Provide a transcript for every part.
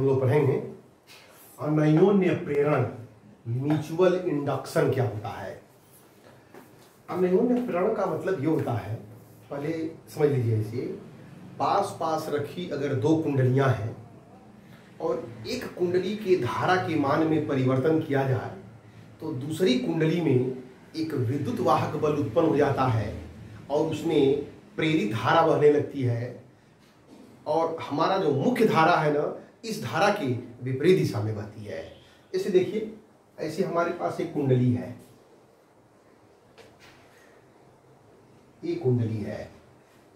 हम लोग पढ़ेंगे अनयोन्य प्रेरण, म्यूचुअल इंडक्शन क्या होता है। अनयोन्य प्रेरण का मतलब ये होता है, पहले समझ लीजिए, इसे पास पास रखी अगर दो कुंडलियां हैं और एक कुंडली के धारा के मान में परिवर्तन किया जाए तो दूसरी कुंडली में एक विद्युत वाहक बल उत्पन्न हो जाता है और उसमें प्रेरित धारा बहने लगती है और हमारा जो मुख्य धारा है ना, इस धारा के विपरीत दिशा में बहती है। इसे देखिए, ऐसे हमारे पास एक कुंडली है, ये कुंडली है।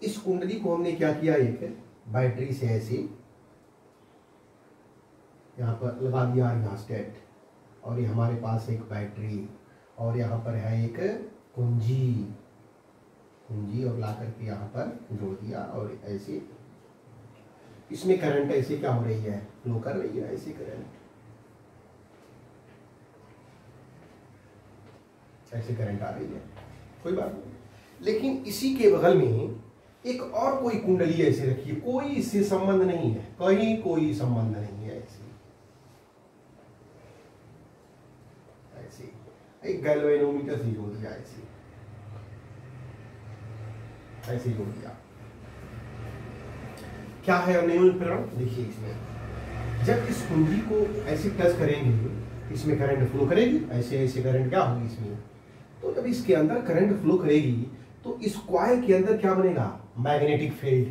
इस कुंडली को हमने क्या किया, एक बैटरी से ऐसे यहाँ पर लगा दिया रिहास्टेट, और ये हमारे पास एक बैटरी और यहाँ पर है एक कुंजी और ला करके यहाँ पर जोड़ दिया और ऐसे इसमें करंट ऐसे क्या हो रही है, फ्लो कर रही है, ऐसे करंट आ रही है, कोई बात नहीं। लेकिन इसी के बगल में एक और कोई कुंडली ऐसे रखी है, कोई इससे संबंध नहीं है, कहीं कोई संबंध नहीं है। ऐसे एक गैल्वेनोमीटर से जोड़ दिया, ऐसे जोड़ दिया। क्या है अनयोन्य प्रेरण? देखिए, इसमें जब इस कुंजी को ऐसे टच करेंगे इसमें करंट फ्लो करेगी, ऐसे करंट क्या होगी इसमें, तो जब इसके अंदर करंट फ्लो करेगी तो इस कॉइल के अंदर क्या बनेगा, मैग्नेटिक फील्ड।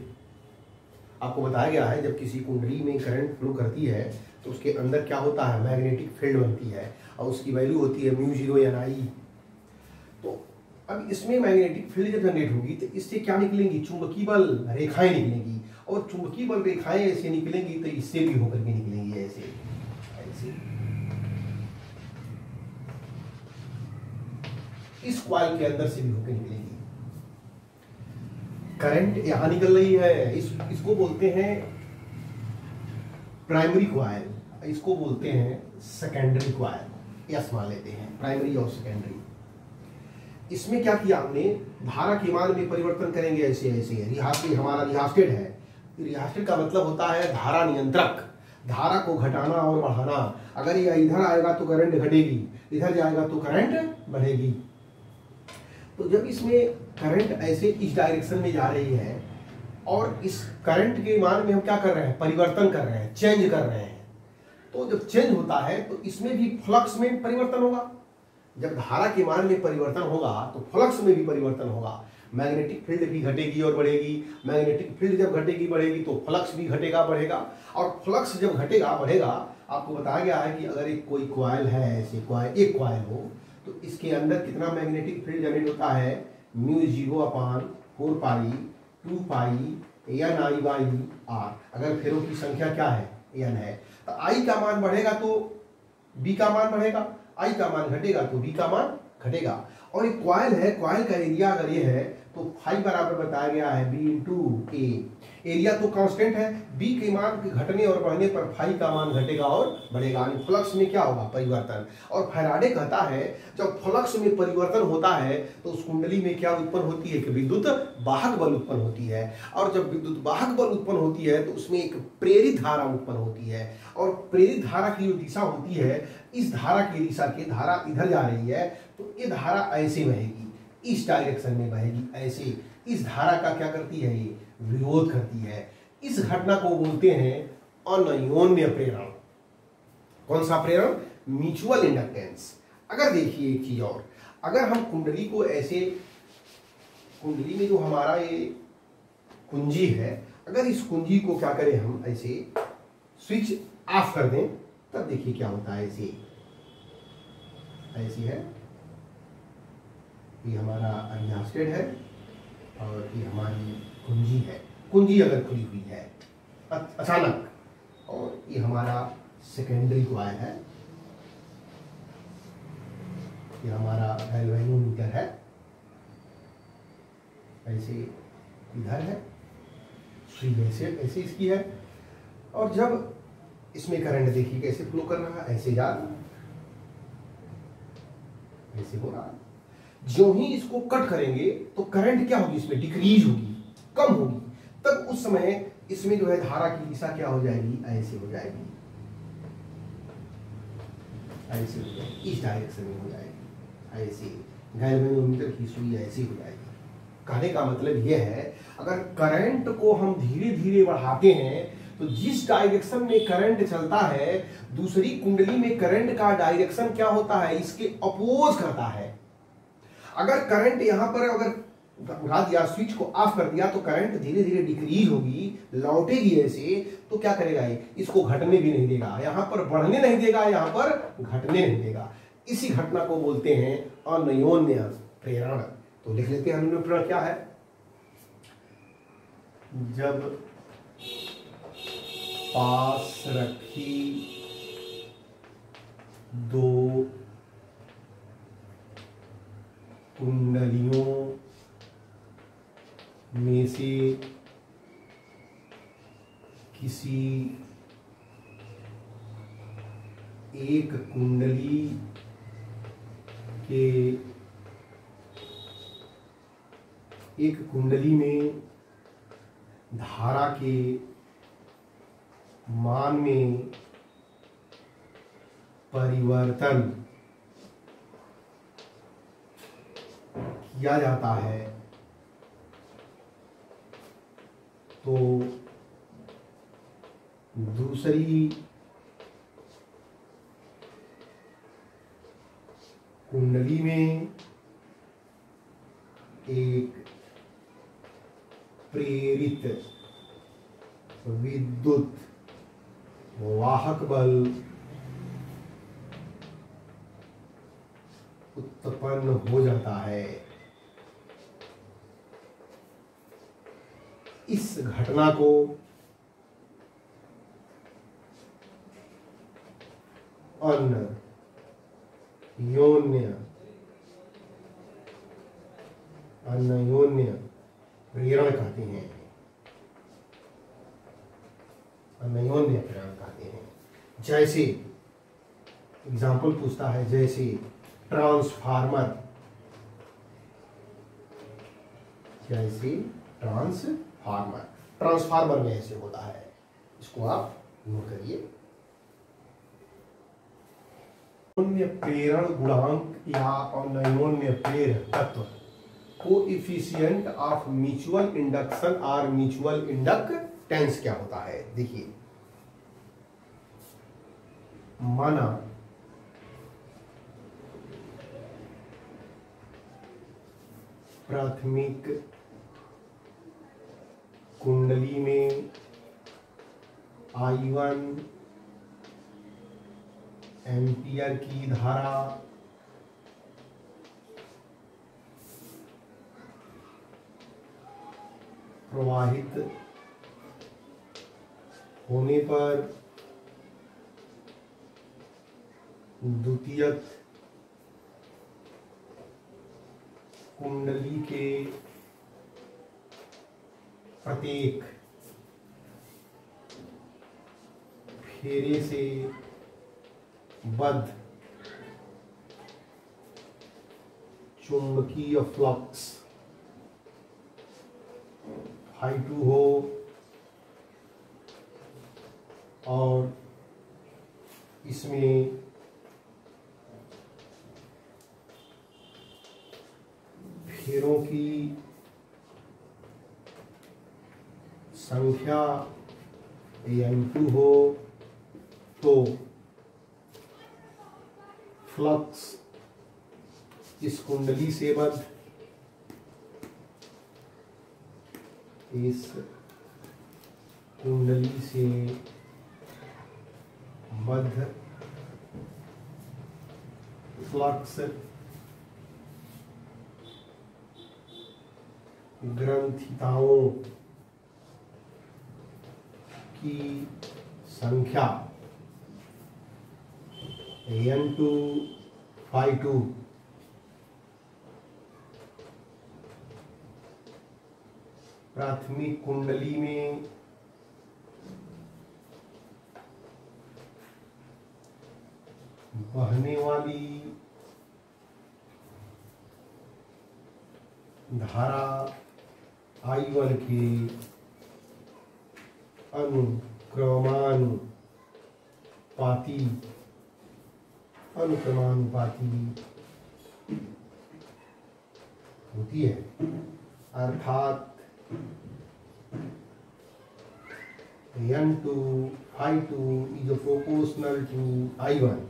आपको बताया गया है जब किसी कुंडली में करंट फ्लो करती है तो उसके अंदर क्या होता है, मैग्नेटिक फील्ड बनती है और उसकी वैल्यू होती है μ0 या I। तो अब इसमें मैग्नेटिक फील्ड जब जनरेट होगी तो इससे क्या निकलेंगी, चुंबकीय बल रेखाएं निकलेंगी, और चुंबकीय बल रेखाएं ऐसे निकलेंगी तो इससे भी होकर के निकलेंगी, ऐसे इस कॉइल के अंदर से भी होकर निकलेंगी। करंट यहां निकल रही है, इसको बोलते हैं प्राइमरी कॉइल, इसको बोलते हैं सेकेंडरी कॉइल, यस मान लेते हैं, प्राइमरी और सेकेंडरी। इसमें क्या किया हमने, धारा के मान में परिवर्तन करेंगे ऐसे हमारा रिहास्टेट है। रिहास्टेट का मतलब होता है धारा नियंत्रक, धारा को घटाना और बढ़ाना। अगर ये इधर आएगा तो करंट घटेगी, इधर जाएगा तो करंट बढ़ेगी। तो जब इसमें करंट ऐसे इस डायरेक्शन में जा रही है और इस करंट के मान में हम क्या कर रहे हैं, परिवर्तन कर रहे हैं, चेंज कर रहे हैं, तो जब चेंज होता है तो इसमें भी फ्लक्स में परिवर्तन होगा। जब धारा के मान में परिवर्तन होगा तो फ्लक्स में भी परिवर्तन होगा, मैग्नेटिक फील्ड भी घटेगी और बढ़ेगी। मैग्नेटिक फील्ड जब घटेगी बढ़ेगी तो फ्लक्स भी घटेगा बढ़ेगा, और फ्लक्स जब घटेगा बढ़ेगा, आपको बताया गया है कि अगर एक कोई कॉइल है, ऐसे एक कॉइल हो तो इसके अंदर कितना मैग्नेटिक फील्ड जनरेट होता है, μ0/4π 2π NI/R। अगर फेरों की संख्या क्या है, n है, तो I का मान बढ़ेगा तो B का मान बढ़ेगा, I का मान घटेगा तो B का मान घटेगा। और एक कॉइल है, कॉइल का एरिया अगर ये है तो फाई बराबर बताया गया है B × A। एरिया तो कांस्टेंट है, B के मान के घटने और बढ़ने पर फाई का मान घटेगा और बढ़ेगा, यानी फ्लक्स में क्या होगा, परिवर्तन। और फैराडे कहता है जब फ्लक्स में परिवर्तन होता है तो उस कुंडली में क्या उत्पन्न होती है कि विद्युत वाहक बल उत्पन्न होती है, और जब विद्युत वाहक बल उत्पन्न होती है तो उसमें एक प्रेरित धारा उत्पन्न होती है, और प्रेरित धारा की जो दिशा होती है, इस धारा की दिशा की धारा इधर जा रही है तो ये धारा ऐसे बहेगी, इस डायरेक्शन में बहेगी, ऐसे। इस धारा का क्या करती है, ये विरोध करती है। इस घटना को बोलते हैं अनयोन्य प्रेरण। कौन सा प्रेरण, म्यूचुअल इंडक्टेंस। अगर देखिए एक चीज और, अगर हम कुंडली को ऐसे, कुंडली में जो हमारा ये कुंजी है, अगर इस कुंजी को क्या करें हम, ऐसे स्विच ऑफ कर दें, तब देखिए क्या होता है, ऐसी है, ये हमारा रिहास्टेट है और ये हमारी कुंजी है। कुंजी अगर खुली हुई है अचानक, और ये हमारा सेकेंडरी कॉइल है, ये हमारा गैल्वेनोमीटर है, ऐसे इधर है, स्विच ऐसे इसकी है, और जब इसमें करंट देखिए कैसे फ्लो कर रहा है, ऐसे जा रहा है, ऐसे हो रहा है। जो ही इसको कट करेंगे तो करंट क्या होगी, इसमें डिक्रीज होगी, कम होगी। तब उस समय इसमें जो है धारा की दिशा क्या हो जाएगी, ऐसे हो जाएगी, ऐसे हो जाएगी, इस डायरेक्शन में हो जाएगी, ऐसे गैल्वेनोमीटर की सुई ऐसी हो जाएगी। कहने का मतलब यह है, अगर करंट को हम धीरे धीरे बढ़ाते हैं तो जिस डायरेक्शन में करंट चलता है, दूसरी कुंडली में करंट का डायरेक्शन क्या होता है, इसके अपोज करता है। अगर करंट यहां पर अगर भगा दिया, स्विच को ऑफ कर दिया, तो करंट धीरे धीरे डिक्रीज होगी, लौटेगी ऐसे, तो क्या करेगा ये, इसको घटने भी नहीं देगा, यहां पर बढ़ने नहीं देगा, यहां पर घटने नहीं देगा। इसी घटना को बोलते हैं अनयोन्य प्रेरण। तो लिख लेते हैं अनयोन्य प्रेरण क्या है। जब पास रखी दो कुंडलियों में से किसी एक कुंडली के एक कुंडली में धारा के मान में परिवर्तन किया जाता है तो दूसरी कुंडली में एक प्रेरित विद्युत वाहक बल उत्पन्न हो जाता है। इस घटना को अनयोन्य प्रेरण कहते हैं। अनयोन्य प्रेरण कहते हैं। जैसे एग्जाम्पल पूछता है, जैसे ट्रांसफार्मर, ट्रांसफार्मर में ऐसे होता है, इसको आप नोट करिए। अनयोन्य प्रेरण गुणांक या अनयोन्य प्रेरक तत्व कोएफिशिएंट ऑफ म्यूचुअल इंडक्शन और म्यूचुअल इंडक्टेंस क्या होता है। देखिए, माना प्राथमिक कुंडली में I1 एम्पियर की धारा प्रवाहित होने पर द्वितीयक कुंडली के प्रत्येक फेरे से बद्ध चुंबकीय फ्लक्स Φ2 हो और इसमें फेरों की संख्या N2 हो, तो फ्लक्स इस कुंडली से बद्ध इस कुंडली से बद्ध फ्लक्स ग्रंथिताओं की संख्या N2 Φ2 प्राथमिक कुंडली में बहने वाली धारा I1 के अनुक्रमानुपाती अनुक्रमानुपाती होती है, अर्थात N2 phi2 is proportional to I1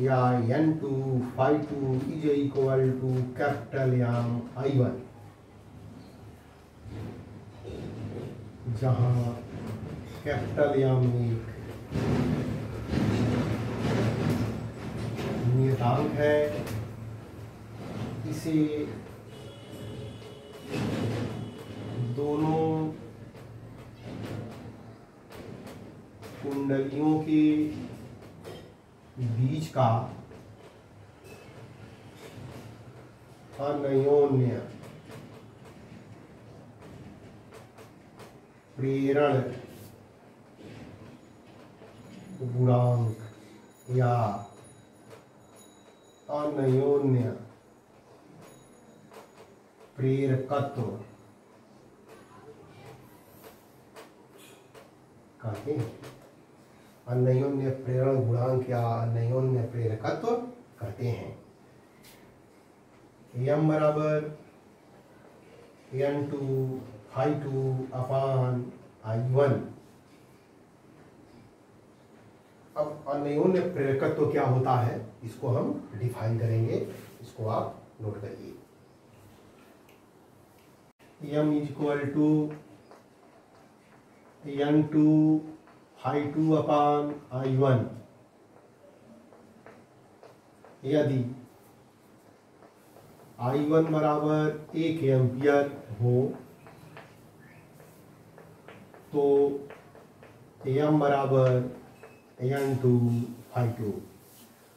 या N2 phi2 is equal to capital M I1, जहां कैपिटल M एक नियतांक है। इसे दोनों कुंडलियों के बीच का अनयोन्य प्रेरण गुणांक या अनयोन्य प्रेरकत्व कहते हैं। अनयोन्य प्रेरण गुणांक या अनयोन्य प्रेरकत्व कहते हैं। m बराबर N2 phi2 अपान I1। अब अनयोन्य प्रेरकत्व क्या होता है इसको हम डिफाइन करेंगे, इसको आप नोट करिए। m is equal to N2 phi2 upon I1। यदि I1 बराबर 1 एम्पियर हो तो m बराबर N2 phi2।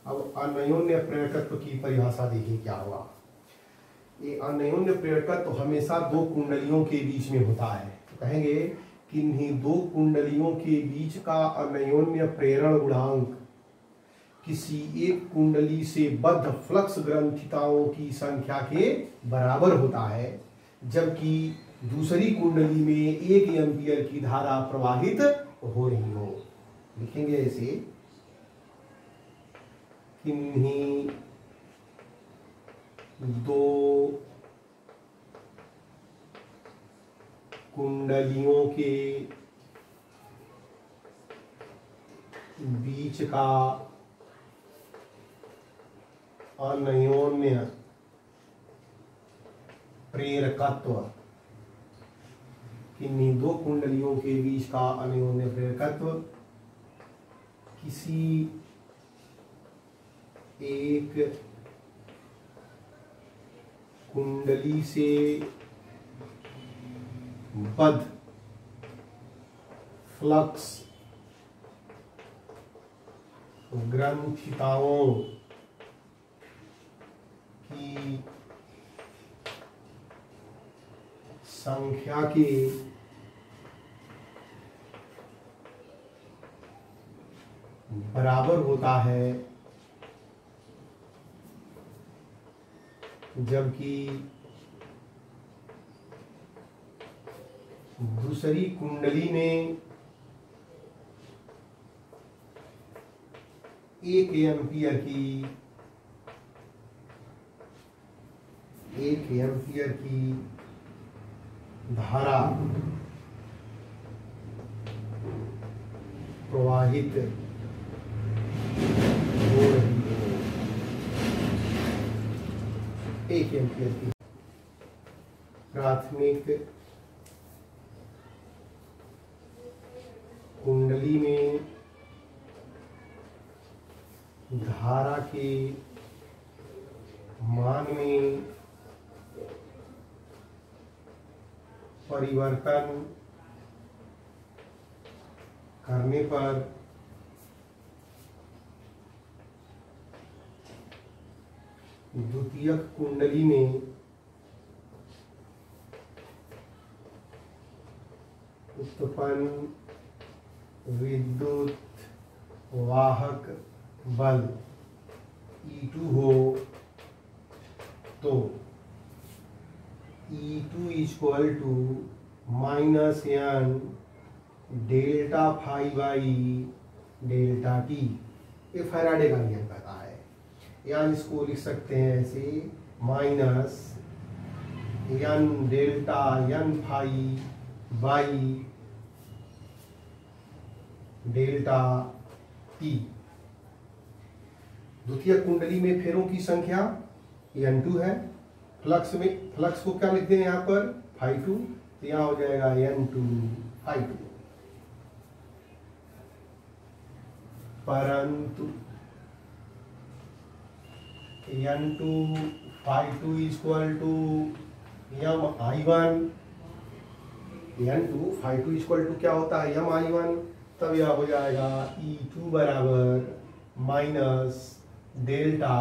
अब अनयोन्य प्रेरकत्व की परिभाषा देखिए क्या होगा। ये अनयोन्य प्रेरकत्व हमेशा दो कुंडलियों के बीच में होता है। तो कहेंगे कि इन्हीं दो कुंडलियों के बीच का अनयोन्य प्रेरण गुणांक किसी एक कुंडली से बद्ध फ्लक्स ग्रंथिताओं की संख्या के बराबर होता है, जबकि दूसरी कुंडली में 1 एम्पियर की धारा प्रवाहित हो रही हो। लिखेंगे ऐसे, किन्हीं दो कुंडलियों के बीच का अनयोन्य प्रेरकत्व, किन्हीं दो कुंडलियों के बीच का अनयोन्य प्रेरकत्व किसी एक कुंडली से बद्ध फ्लक्स ग्रंथिताओं की संख्या के बराबर होता है, जबकि दूसरी कुंडली में 1 एम्पियर की धारा प्रवाहित हो रही है। 1 एम्पियर की प्राथमिक कुंडली में धारा के मान में परिवर्तन करने पर द्वितीयक कुंडली में उत्पन्न विद्युत वाहक बल E2 हो तो E2 equal to -n delta phi by delta t. ये फैराडे का नियम कहता या इसको लिख सकते हैं ऐसे minus n delta n phi by delta t. द्वितीय कुंडली में फेरों की संख्या n2 है। फ्लक्स को क्या लिखते हैं यहाँ पर φ2, तो यहाँ हो जाएगा n2 φ2। परंतु n2 φ2 equal to mi1, n2 φ2 equal to क्या होता है mi1, तब यह हो जाएगा E2 बराबर माइनस डेल्टा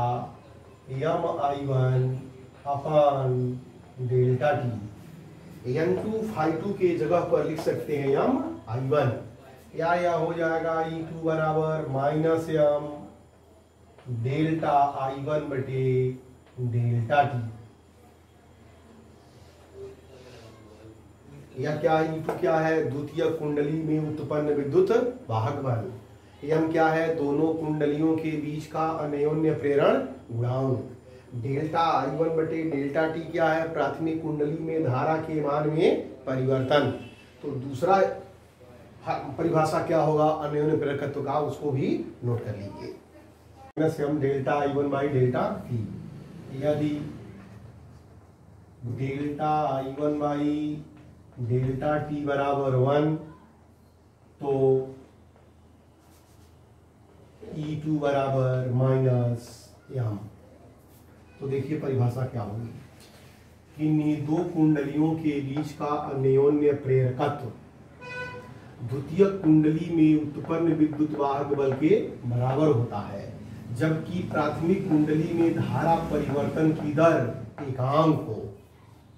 mi1 अपन डेल्टा टी। n2 φ2 के जगह पर लिख सकते हैं mi1, या हो जाएगा E2 बराबर माइनस m डेल्टा I1 बटे डेल्टा टी। या क्या E2 क्या है, द्वितीय कुंडली में उत्पन्न विद्युत वाहक बल। m क्या है, दोनों कुंडलियों के बीच का अन्योन्य प्रेरण गुणांक। डेल्टा I1 बटे डेल्टा टी क्या है, प्राथमिक कुंडली में धारा के मान में परिवर्तन। तो दूसरा परिभाषा क्या होगा अन्योन्य प्रेरकत्व का, उसको भी नोट कर लीजिए। Minus m delta I1 by delta t. यदि delta I1 by delta t बराबर 1, तो E2 बराबर माइनस m। तो देखिए परिभाषा क्या होगी कि इन दो कुंडलियों के बीच का अन्योन्य प्रेरकत्व द्वितीय कुंडली में उत्पन्न विद्युत वाहक बल के बराबर होता है, जबकि प्राथमिक कुंडली में धारा परिवर्तन की दर एकांक हो।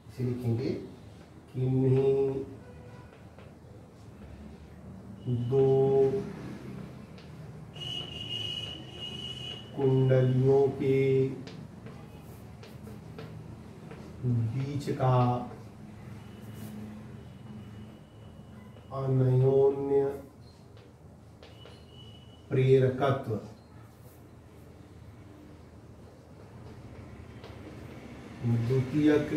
इसे लिखेंगे किन्हीं दो कुंडलियों के बीच का अन्योन्य प्रेरकत्व द्वितीयक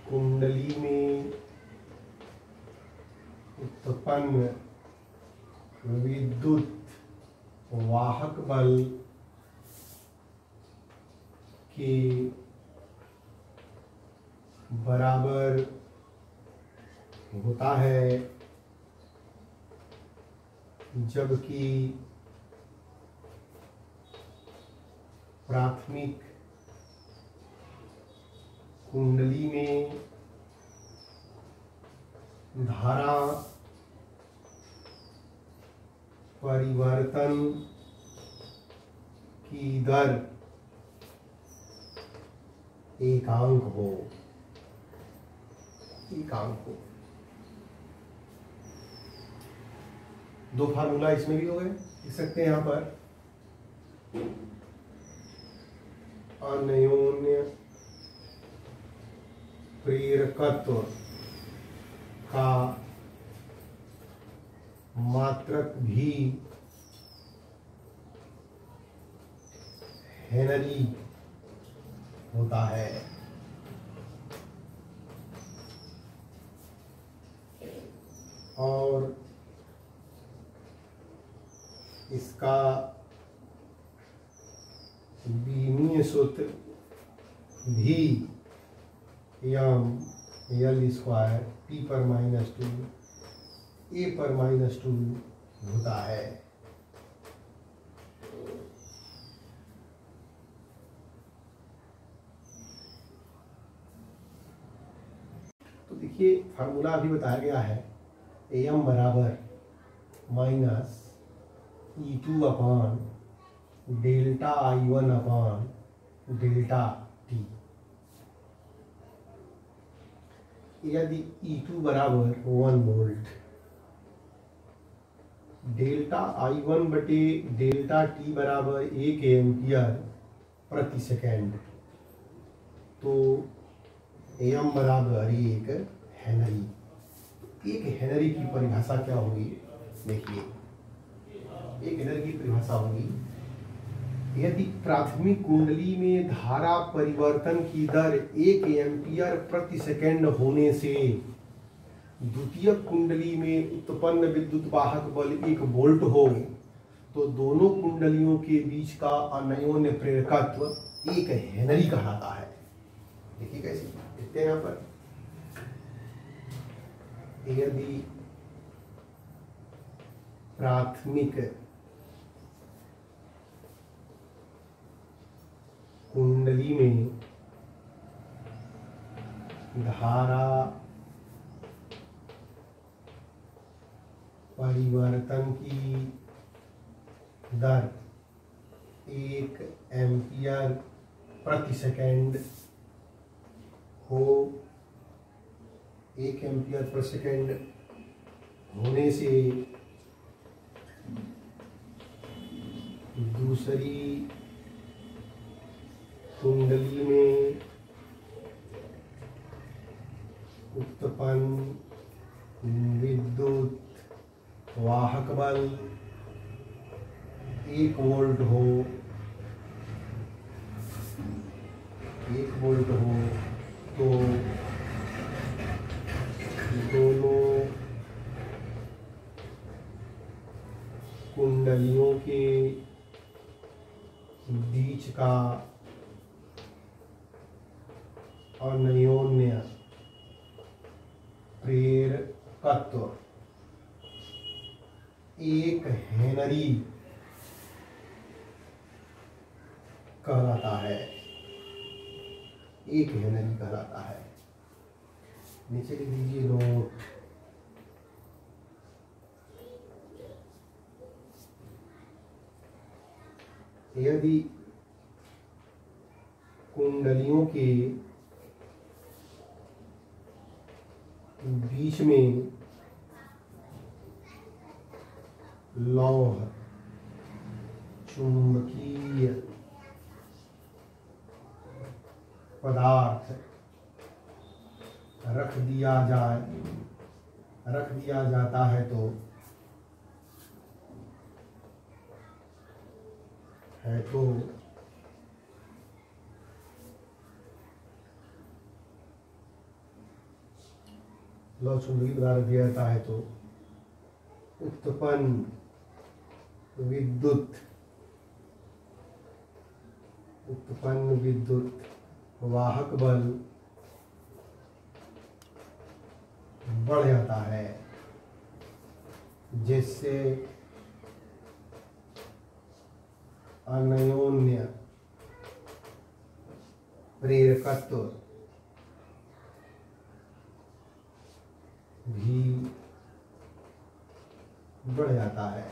कुंडली में उत्पन्न विद्युत वाहक बल के बराबर होता है, जबकि प्राथमिक कुंडली में धारा परिवर्तन की दर एकांक हो। दो फार्मूला इसमें भी हो गए, लिख सकते हैं यहाँ पर अन्योन्य प्रेरकत्व का मात्रक भी हेनरी होता है। और इसका बीमीय सूत्र भी एल स्क्वायर पी पर -2 ए पर -2 होता है। तो देखिए फार्मूला अभी बताया गया है, एम बराबर माइनस E2 अपान डेल्टा I1 अपान डेल्टा टी। यदि E2 बराबर 1 वोल्ट, डेल्टा I1 बटे डेल्टा टी बराबर 1 एम्पियर प्रति सेकेंड, तो एम बराबर 1 हेनरी। एक हेनरी की परिभाषा क्या होगी देखिए, एक एनर्जी की परिभाषा होगी, यदि प्राथमिक कुंडली में धारा परिवर्तन की दर 1 एम्पियर प्रति सेकंड होने से द्वितीयक कुंडली में उत्पन्न विद्युत वाहक बल 1 वोल्ट हो, तो दोनों कुंडलियों के बीच का अन्योन्य प्रेरकत्व 1 हेनरी कहलाता है। देखिए कैसे देखते हैं यहाँ पर, यदि प्राथमिक कुंडली में धारा परिवर्तन की दर 1 एम्पियर प्रति सेकंड हो, 1 एम्पियर प्रति सेकंड होने से दूसरी कुंडली में उत्पन्न विद्युत वाहक बल 1 वोल्ट हो, 1 वोल्ट हो, तो दोनों कुंडलियों के बीच का अन्योन्य प्रेरकत्व 1 हेनरी कहलाता है, 1 हेनरी कहलाता है। नीचे लिख दीजिए नोट, यदि कुंडलियों के बीच में लौह चुंबकीय पदार्थ रख दिया जाता है तो लौह चुंबकीय पदार्थ दिया जाता है तो उत्पन्न विद्युत वाहक बल बढ़ जाता है, जिससे अन्योन्य प्रेरकत्व भी बढ़ जाता है।